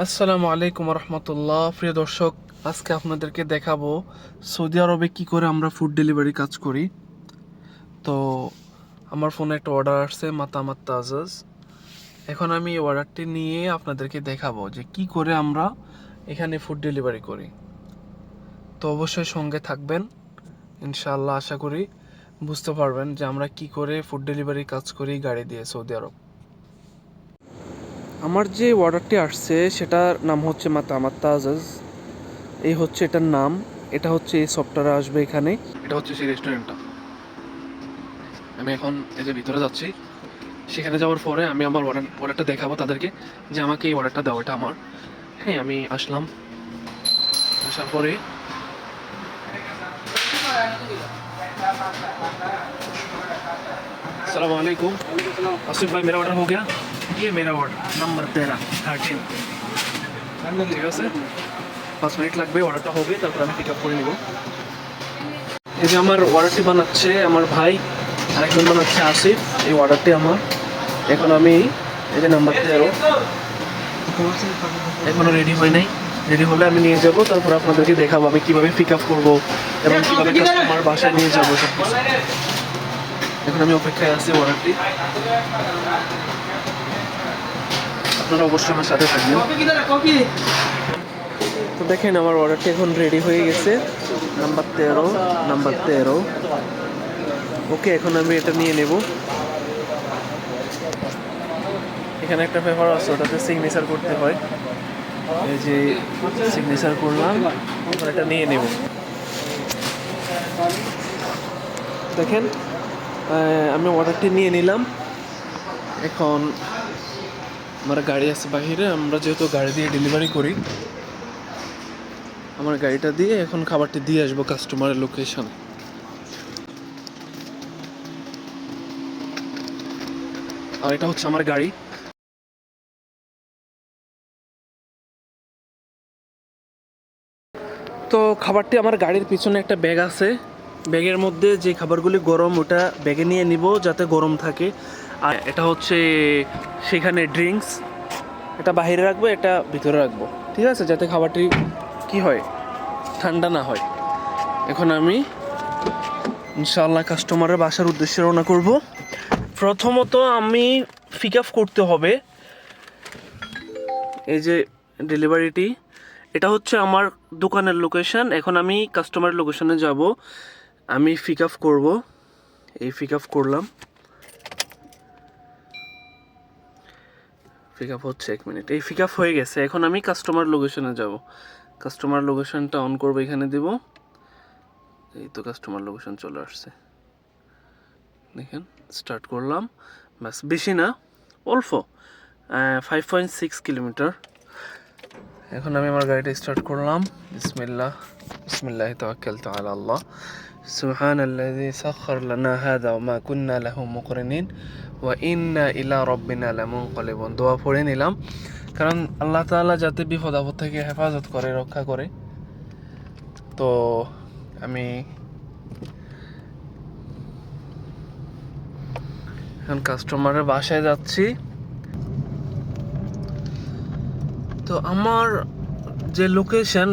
আসসালামু আলাইকুম রহমতুল্লাহ। প্রিয় দর্শক, আজকে আপনাদেরকে দেখাবো সৌদি আরবে কি করে আমরা ফুড ডেলিভারি কাজ করি। তো আমার ফোনে একটা অর্ডার আসছে মাতামাত তাজাজ। এখন আমি এই অর্ডারটি নিয়ে আপনাদেরকে দেখাবো যে কি করে আমরা এখানে ফুড ডেলিভারি করি। তো অবশ্যই সঙ্গে থাকবেন, ইনশাআল্লাহ আশা করি বুঝতে পারবেন যে আমরা কি করে ফুড ডেলিভারি কাজ করি গাড়ি দিয়ে সৌদি আরব। আমার যে অর্ডারটি আসছে সেটার নাম হচ্ছে মাতামাত তাজাজ। এই হচ্ছে এটার নাম, এটা হচ্ছে এই সফটওয়্যারে আসবে এখানে। এটা হচ্ছে সেই রেস্টুরেন্টটা। আমি এখন এই যে ভিতরে যাচ্ছি, সেখানে যাওয়ার পরে আমি আমার অর্ডারটা দেখাবো তাদেরকে যে আমাকে এই অর্ডারটা দাও, এটা আমার। হ্যাঁ, আমি আসলাম, আসার পরে अस्सलाम वालेकुम। आसिफ भाई, मेरा ऑर्डर हो गया? ये मेरा ऑर्डर नंबर 13 ঠিক আছে, 5 মিনিট লাগবে, অর্ডারটা হবে তারপর আমি পিক আপ করে নিব। এই যে আমার অর্ডারটি বানাচ্ছে আমার ভাই, আরেকজন বানাচ্ছে আসিফ। এই অর্ডারটি আমার। এখন আমি এই যে নাম্বার 13 এখনো রেডি হয় নাই। রেডি হলে আমি নিয়ে যাব, তারপর আপনাদেরকে দেখাবো আমি কিভাবে পিক আপ করবো এবং কিভাবে কাস্টমার বাসায় নিয়ে যাবো সব কিছু। এখন আমি অপেক্ষায় আছি অর্ডারটি। আপনারা অবশ্যই আমার সাথে থাকবেন। তো দেখেন আমার অর্ডারটি এখন রেডি হয়ে গেছে, নাম্বার 13। ওকে, এখন আমি এটা নিয়ে নেব। এখানে একটা পেপার আছে, ওটাতে সিগনেচার করতে হয়। এই যে সিগনেচার করলাম, এটা নিয়ে নেব। দেখেন আমি অর্ডারটি নিয়ে নিলাম। এখন আমার গাড়ি আছে বাহিরে, আমরা যেহেতু গাড়ি দিয়ে ডেলিভারি করি, আমার গাড়িটা দিয়ে এখন খাবারটি দিয়ে আসবো কাস্টমারের লোকেশন। আর এটা হচ্ছে আমার গাড়ি। তো খাবারটি আমার গাড়ির পিছনে একটা ব্যাগ আছে, ব্যাগের মধ্যে যে খাবারগুলি গরম ওটা ব্যাগে নিয়ে নিব যাতে গরম থাকে। আর এটা হচ্ছে সেখানে ড্রিঙ্কস, এটা বাইরে রাখবো, এটা ভিতরে রাখবো, ঠিক আছে, যাতে খাবারটি কি হয়, ঠান্ডা না হয়। এখন আমি ইনশাআল্লাহ কাস্টমারের বাসার উদ্দেশ্যে রওনা করব। প্রথমত আমি পিক আপ করতে হবে এই যে ডেলিভারিটি, এটা হচ্ছে আমার দোকানের লোকেশন। এখন আমি কাস্টমারের লোকেশনে যাব, আমি পিক আপ করবো। এই পিক আপ করলাম, পিক আপ হচ্ছে, 1 মিনিট। এই পিক আপ হয়ে গেছে, এখন আমি কাস্টমার লোকেশনে যাব। কাস্টমার লোকেশনটা অন করবো, এখানে দিব। এই তো কাস্টমার লোকেশন চলে আসছে, দেখেন। স্টার্ট করলাম, ব্যাস, বেশি না, অল্প, 5.6 কিলোমিটার। এখন আমি আমার গাড়িটা স্টার্ট করলাম। বিসমিল্লাহ তাওয়াক্কালতু আলা আল্লাহ। সুবহানাল্লাযী সাখখার লানা হাযা ওয়া মা কুন্না লাহু মুকরিনিন ওয়া ইন্না ইলা রাব্বিনা লামুনকালিবুন। দোয়া পড়ে নিলাম, কারণ আল্লাহ তাআলা যাতে বিপদ আপদ থেকে হেফাজত করে, রক্ষা করে। তো আমি এখন কাস্টমারের বাসায় যাচ্ছি। তো আমার যে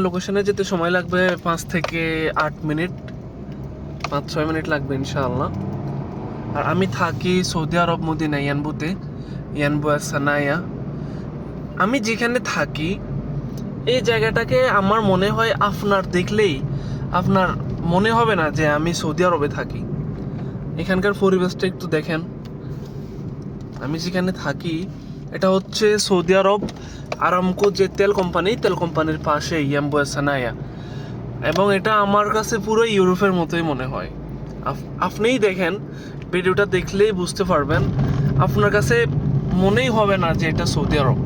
লোকেশনে যেতে সময় লাগবে 5 থেকে 8 মিনিট, 5-6 মিনিট লাগবে ইনশাআল্লাহ। আর আমি থাকি সৌদি আরব মদিনা, ইয়ানবু সানায়া। আমি যেখানে থাকি এই জায়গাটাকে আমার মনে হয় আপনার দেখলেই আপনার মনে হবে না যে আমি সৌদি আরবে থাকি। এখানকার পরিবেশটা একটু দেখেন। আমি যেখানে থাকি এটা হচ্ছে সৌদি আরব আরামকো যে তেল কোম্পানির পাশে ইয়ানবু সানায়া, এবং এটা আমার কাছে পুরো ইউরোপের মতোই মনে হয়। আপনিই দেখেন, ভিডিওটা দেখলেই বুঝতে পারবেন, আপনার কাছে মনেই হবে না যে এটা সৌদি আরব।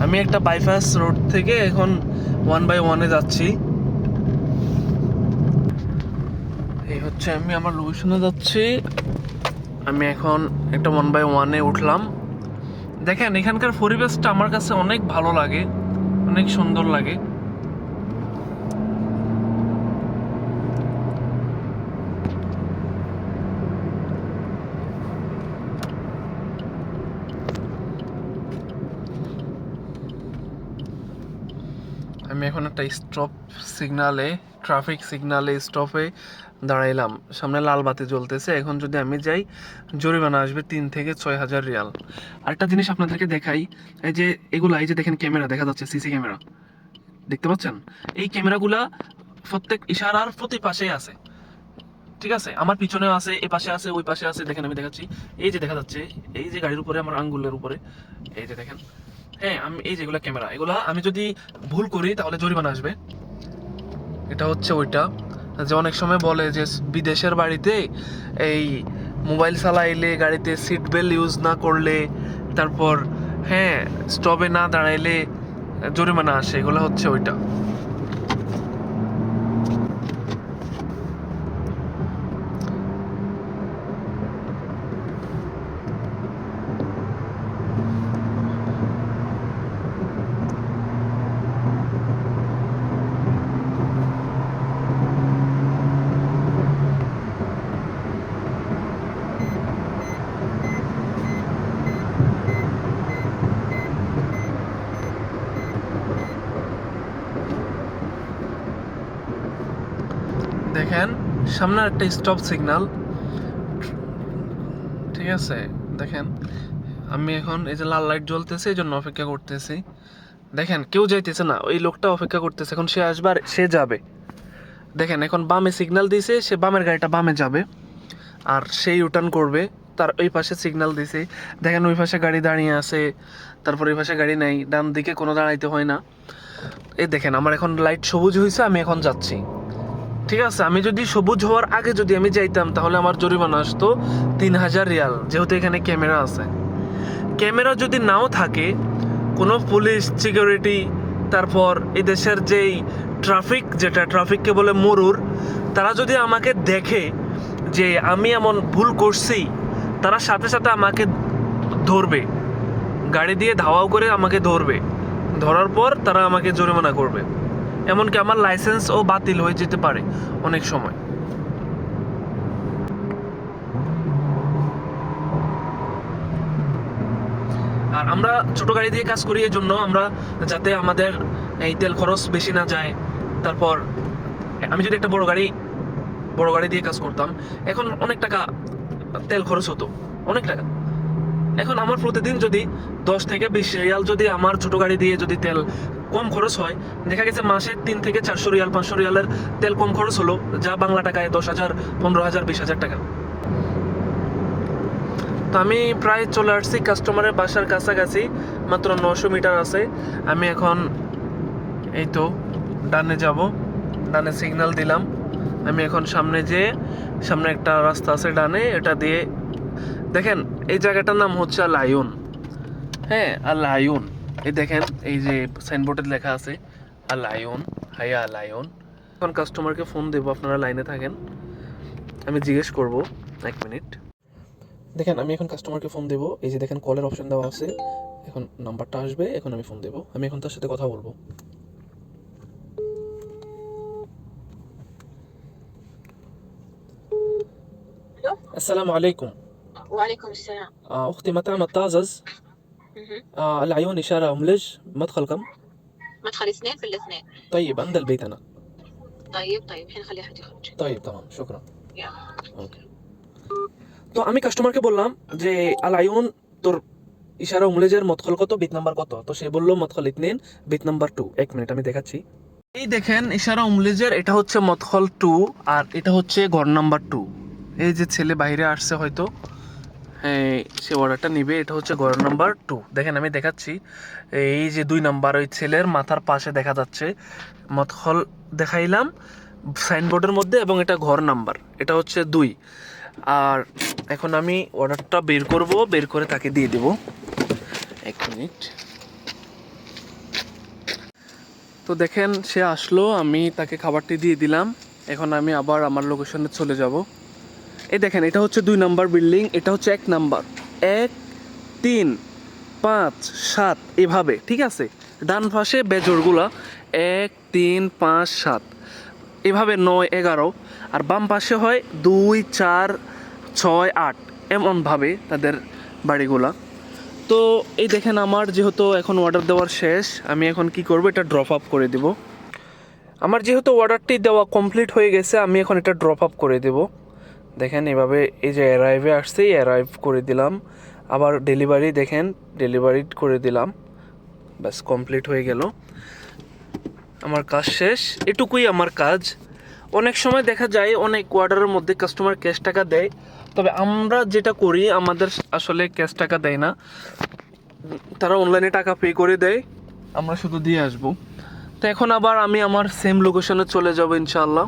আমি একটা বাইপাস রোড থেকে এখন 1/1-এ যাচ্ছি। এই হচ্ছে আমি আমার লোকেশনে যাচ্ছি। আমি এখন একটা 1/1-এ উঠলাম। দেখেন এখানকার পরিবেশটা আমার কাছে অনেক ভালো লাগে, অনেক সুন্দর লাগে। আমি এখন একটা স্টপ সিগনালে, ট্রাফিক সিগনালে স্টপে দাঁড়াইলাম, সামনে লাল বাতি জ্বলতেছে। এখন যদি আমি যাই জরিমানা আসবে 3 থেকে 6 হাজার রিয়াল। আরেকটা জিনিস আপনাদেরকে দেখাই, এই যে এগুলা, এই যে দেখেন ক্যামেরা দেখা যাচ্ছে, সিসি ক্যামেরা দেখতে পাচ্ছেন? এই ক্যামেরাগুলা প্রত্যেক ইশারার প্রতি পাশেই আছে, ঠিক আছে? আমার পিছনেও আছে, এ পাশে আছে, ওই পাশে আছে। দেখেন আমি দেখাচ্ছি, এই যে দেখা যাচ্ছে, এই যে গাড়ির উপরে, আমার আঙ্গুলের উপরে, এই যে দেখেন। হ্যাঁ, আমি এই যেগুলো ক্যামেরা, এগুলা আমি যদি ভুল করি তাহলে জরিমানা আসবে। এটা হচ্ছে ওইটা, যে অনেক সময় বলে যে বিদেশের বাড়িতে এই মোবাইল চালাইলে, গাড়িতে সিট বেল্ট ইউজ না করলে, তারপর হ্যাঁ স্টপে না দাঁড়াইলে জরিমানা আসে, এগুলো হচ্ছে ওইটা। দেখেন সামনে একটা স্টপ সিগন্যাল, ঠিক আছে? দেখেন আমি এখন এই যে লাল লাইট জ্বলতেছে, এই জন্য অপেক্ষা করতেছি। দেখেন কেউ যাইতেছে না, ওই লোকটা অপেক্ষা করতেছে, এখন সে আসবে আর সে যাবে। দেখেন এখন বামে সিগন্যাল দিয়েছে, সে বামের গাড়িটা বামে যাবে আর সেই ইউটার্ন করবে, তার ওই পাশে সিগন্যাল দিছে। দেখেন ওই পাশে গাড়ি দাঁড়িয়ে আছে, তারপর ওই পাশে গাড়ি নাই, ডান দিকে কোনো দাঁড়াইতে হয় না। এই দেখেন আমার এখন লাইট সবুজ হয়েছে, আমি এখন যাচ্ছি, ঠিক আছে? আমি যদি সবুজ হওয়ার আগে যদি আমি যাইতাম তাহলে আমার জরিমানা আসতো 3,000 রিয়াল, যেহেতু এখানে ক্যামেরা আছে। ক্যামেরা যদি নাও থাকে, কোনো পুলিশ সিকিউরিটি, তারপর এই দেশের যেই ট্রাফিক, যেটা ট্রাফিককে বলে মরুর, তারা যদি আমাকে দেখে যে আমি এমন ভুল করছি, তারা সাথে সাথে আমাকে ধরবে, গাড়ি দিয়ে ধাওয়াও করে আমাকে ধরবে, ধরার পর তারা আমাকে জরিমানা করবে। এমনকি আমার লাইসেন্সও বাতিল হয়ে যেতে পারে অনেক সময়। আর আমরা ছোট গাড়ি দিয়ে কাজ করি, এই জন্য আমরা, যাতে আমাদের এই তেল খরচ বেশি না যায়। তারপর আমি যদি একটা বড় গাড়ি দিয়ে কাজ করতাম, এখন অনেক টাকা তেল খরচ হতো, অনেক টাকা। এখন আমার প্রতিদিন যদি 10 থেকে 20 রিয়াল যদি আমার ছোট গাড়ি দিয়ে যদি তেল কম খরচ হয়, দেখা গেছে মাসে 3 থেকে 400 রিয়াল, 500 রিয়ালের তেল কম খরচ হলো, যা বাংলা টাকায় 10,000, 15,000, 20,000 টাকা। তো আমি প্রায় চলে আসছি কাস্টমারের বাসার কাছাকাছি, মাত্র 900 মিটার আছে। আমি এখন এই তো ডানে যাব, ডানে সিগন্যাল দিলাম। আমি এখন সামনে একটা রাস্তা আছে ডানে, এটা দিয়ে, দেখেন এই জায়গাটার নাম হচ্ছে আল আয়ুন। হ্যাঁ, আল আয়ুন। এই দেখেন এই যে সাইনবোর্ডে লেখা আছে আল আয়ুন, হাইয়া আল আয়ুন। এখন কাস্টমারকে ফোন দেবো, আপনারা লাইনে থাকেন, আমি জিজ্ঞেস করব 1 মিনিট। দেখেন আমি এখন কাস্টমারকে ফোন দেবো, এই যে দেখেন কলের অপশন দেওয়া আছে, এখন নাম্বারটা আসবে, এখন আমি ফোন দেবো, আমি এখন তার সাথে কথা বলবো। السلام عليكم. وعليكم السلام. أختي مطعم الطازز، مهم. العيون إشارة أملج، مدخل كم؟ مدخل 2 في الاثنين. طيب عند البيت أنا. طيب الحين خلي أحد يخرج. طيب تمام شكرا. يلا. ওকে। তো আমি কাস্টমারকে বললাম যে আল আয়ুন, তোর ইশারা উমলেজের মদখল কত, বিট নাম্বার কত? তো সে বললো মদখল ইতনিন, বিট নাম্বার 2। 1 মিনিট আমি দেখাচ্ছি। এই দেখেন ইশারা উমলেজের, এটা হচ্ছে মদখল 2 আর এটা হচ্ছে ঘর নাম্বার 2। এই যে ছেলে বাইরে আসছে হয়তো, হ্যাঁ সে অর্ডারটা নিবে। এটা হচ্ছে ঘর নাম্বার 2। দেখেন আমি দেখাচ্ছি, এই যে 2 নাম্বার ওই ছেলের মাথার পাশে দেখা যাচ্ছে মদখল, দেখাইলাম সাইনবোর্ডের মধ্যে, এবং এটা ঘর নাম্বার, এটা হচ্ছে 2। আর এখন আমি অর্ডারটা বের করব, বের করে তাকে দিয়ে দেব। 1 মিনিট। তো দেখেন সে আসলো, আমি তাকে খাবারটি দিয়ে দিলাম। এখন আমি আবার আমার লোকেশনে চলে যাব। এই দেখেন এটা হচ্ছে 2 নাম্বার বিল্ডিং, এটা হচ্ছে 1 নাম্বার, 1, 3, 5, 7 এভাবে, ঠিক আছে? ডান পাশে বেজোরগুলা 1, 3, 5, 7 এভাবে 9, 11, আর বাম পাশে হয় 2, 4, 6, 8 এমনভাবে তাদের বাড়িগুলা। তো এই দেখেন আমার যেহেতু এখন অর্ডার দেওয়ার শেষ, আমি এখন কি করব, এটা ড্রপ আপ করে দিব। আমার যেহেতু অর্ডারটি দেওয়া কমপ্লিট হয়ে গেছে, আমি এখন এটা ড্রপ আপ করে দেব। দেখেন এভাবে এই যে অ্যারাইভে আসছে, অ্যারাইভ করে দিলাম। আবার ডেলিভারি দেখেন, ডেলিভারি করে দিলাম। ব্যাস কমপ্লিট হয়ে গেল, আমার কাজ শেষ। এটুকুই আমার কাজ। অনেক সময় দেখা যায় অনেক অর্ডারের মধ্যে কাস্টমার ক্যাশ টাকা দেয়, তবে আমরা যেটা করি আমাদের আসলে ক্যাশ টাকা দেয় না, তারা অনলাইনে টাকা পে করে দেয়, আমরা শুধু দিয়ে আসবো। তো এখন আবার আমি আমার সেম লোকেশনে চলে যাব ইনশাআল্লাহ।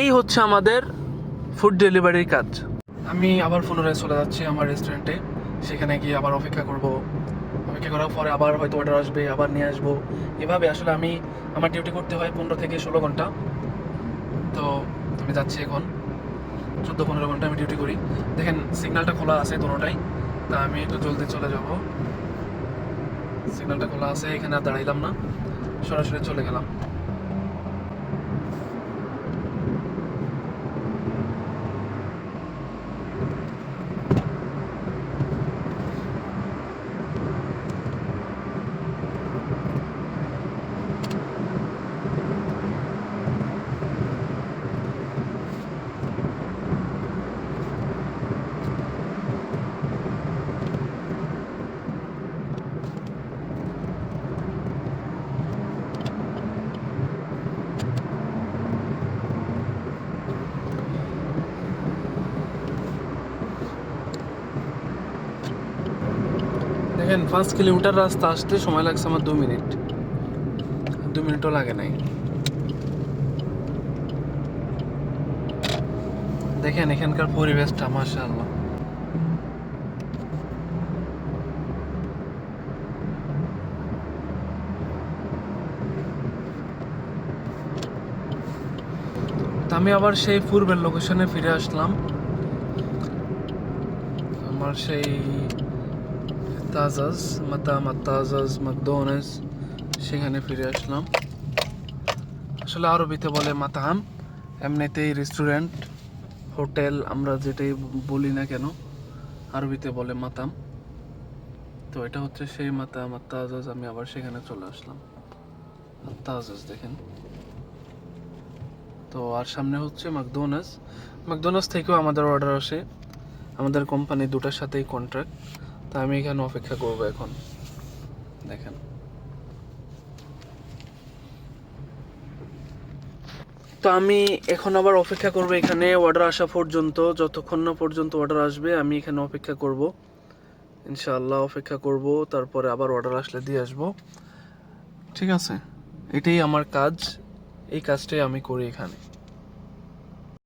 এই হচ্ছে আমাদের ফুড ডেলিভারির কাজ। আমি আবার পুনরায় চলে যাচ্ছি আমার রেস্টুরেন্টে, সেখানে গিয়ে আবার অপেক্ষা করব। অপেক্ষা করার পরে আবার হয়তো অর্ডার আসবে, আবার নিয়ে আসবো। এভাবে আসলে আমার ডিউটি করতে হয় 15 থেকে 16 ঘন্টা। তো আমি যাচ্ছি এখন, 14-15 ঘন্টা আমি ডিউটি করি। দেখেন সিগন্যালটা খোলা আছে দুটোটাই, তা আমি একটু জলদি চলে যাব। সিগন্যালটা খোলা আছে, এখানে আর দাঁড়াইলাম না, সরাসরি চলে গেলাম। দেখেন 5 কিলোমিটার রাস্তা আসতে সময় লাগছে আমার 2 মিনিট, 2 মিনিটও লাগে নাই। দেখেন এখানকার পরিবেশটা মাশাআল্লাহ। তো আমি আবার সেই পূর্বের লোকেশনে ফিরে আসলাম, আমার সেই তাজাজ ম্যাকডোনাল্ডস, সেখানে ফিরে আসলাম। আসলে আরবিতে বলে মাতাম, এমনিতেই রেস্টুরেন্ট, হোটেল আমরা যেটাই বলি না কেন, আরবিতে বলে মাতাম। তো এটা হচ্ছে সেই তাজাজ, আমি আবার সেখানে চলে আসলাম। তাজাজ দেখেন। তো আর সামনে হচ্ছে ম্যাকডোনাল্ডস থেকেও আমাদের অর্ডার আসে, আমাদের কোম্পানি দুটার সাথেই কন্ট্রাক্ট। তা আমি এখানে অপেক্ষা করব এখন। দেখেন তো আমি এখন আবার অপেক্ষা করব এখানে অর্ডার আসা পর্যন্ত, যতক্ষণ না পর্যন্ত অর্ডার আসবে আমি এখানে অপেক্ষা করব ইনশাআল্লাহ। অপেক্ষা করব, তারপরে আবার অর্ডার আসলে দিয়ে আসব। ঠিক আছে, এটাই আমার কাজ, এই কাজটাই আমি করি এখানে।